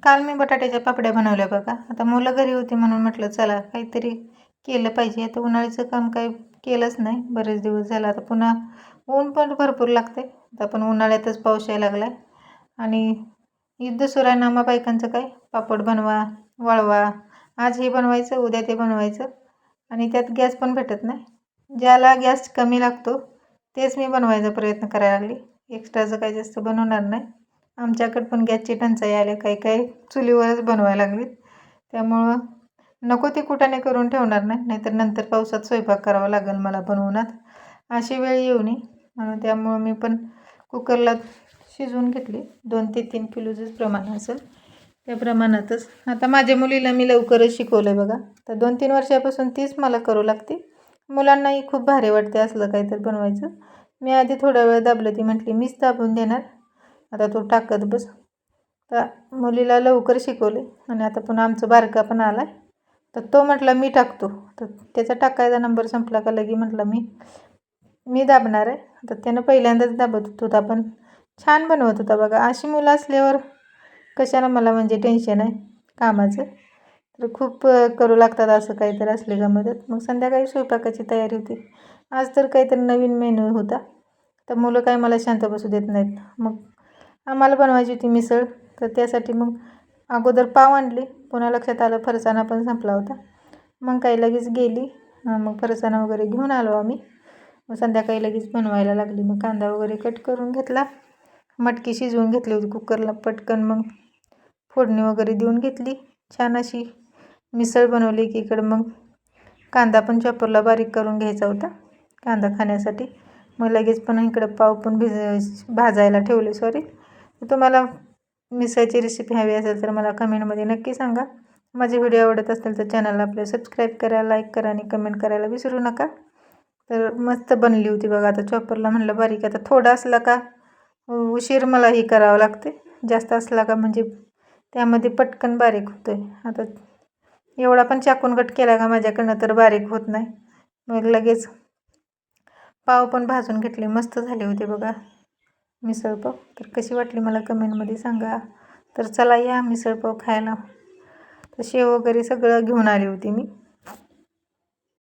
काल मी बटाट्याच्या पापड्या बनवल्या बघा. आता मुलं घरी होती म्हणून म्हटलं चला काहीतरी केलं पाहिजे. आता उन्हाळ्याचं काम काही केलंच नाही बरेच दिवस झालं. आता पुन्हा ऊन पण भरपूर लागते. आता पण उन्हाळ्यातच पाऊस यायला लागला आहे आणि युद्ध सुरू आहे ना बायकांचं काय पापड बनवा वळवा. आज हे बनवायचं उद्या ते बनवायचं आणि त्यात गॅस पण भेटत नाही. ज्याला गॅस कमी लागतो तेच मी बनवायचा प्रयत्न करायला लागली. एक्स्ट्राचं काही जास्त बनवणार नाही. आमच्याकडे पण गॅसची टंचाई आली. काही काही चुलीवरच बनवायला लागलीत. त्यामुळं नको ते कुटाणे करून ठेवणार नाही. नाहीतर नंतर पावसात स्वयंपाक करावा लागेल मला बनवण्यात. अशी वेळ येऊ नये म्हणून त्यामुळं मी पण कुकरला शिजवून घेतली. 2 ते 3 किलोचंच प्रमाण असेल त्या प्रमाणातच. आता माझ्या मुलीला मी लवकरच शिकवलं आहे बघा. तर 2-3 वर्षापासून तीच मला करू लागते. मुलांनाही खूप भारी वाटते असलं काहीतरी बनवायचं. मी आधी थोडा वेळ दाबलं ती म्हटली मीच दाबून देणार आता तू टाकत बस. तर मुलीला लवकर शिकवले आणि आता पुन्हा आमचं बारका पण आला आहे. तर तो म्हटला मी टाकतो. तर त्याचा टाकायचा नंबर संपला का लगी म्हटलं मी दाबणार आहे. तर त्यानं पहिल्यांदाच दाबत होता पण छान बनवत होता बघा. अशी मुलं असल्यावर कशाला मला म्हणजे टेन्शन आहे कामाचं. तर खूप करू लागतात असं काहीतरी असले का मदत. मग संध्याकाळी स्वयंपाकाची तयारी होती. आज तर काहीतरी नवीन मेनू होता. तर मुलं काही मला शांत बसू देत नाहीत. मग आम्हाला बनवायची होती मिसळ. तर त्यासाठी मग अगोदर पाव आणले. पुन्हा लक्षात आलं फरसाणा पण संपला होता. मग काही लगेच गेली. मग फरसाणा वगैरे घेऊन आलो आम्ही. मग संध्याकाळी लगेच बनवायला लागली. मग कांदा वगैरे कट करून घेतला. मटकी शिजवून घेतली होती कुकरला पटकन. मग फोडणी वगैरे देऊन घेतली. छान अशी मिसळ बनवली. एकीकडं मग कांदा पण चॉपरला बारीक करून घ्यायचा होता कांदा खाण्यासाठी. मग लगेच पण इकडं पाव पण भाजायला ठेवले सॉरी. तुम्हाला मिसळची रेसिपी हवी असेल तर मला कमेंटमध्ये नक्की सांगा. माझे व्हिडिओ आवडत असेल तर चॅनलला आपलं सबस्क्राईब करा, लाईक करा आणि कमेंट करायला विसरू नका. तर मस्त बनली होती बघा. आता चॉपरला म्हणलं बारीक. आता थोडा असला का उशीर मला हे करावं लागते. जास्त असला का म्हणजे त्यामध्ये पटकन बारीक होतं आहे. आता एवढा पण चाकून कट केला का माझ्याकडनं तर बारीक होत नाही. मग लगेच पाव पण भाजून घेतले. मस्त झाले होते बघा मिसळपाव. तर कशी वाटली मला कमेंटमध्ये सांगा. तर चला या मिसळपाव खायला. तर शेव वगैरे सगळं घेऊन आली होती मी.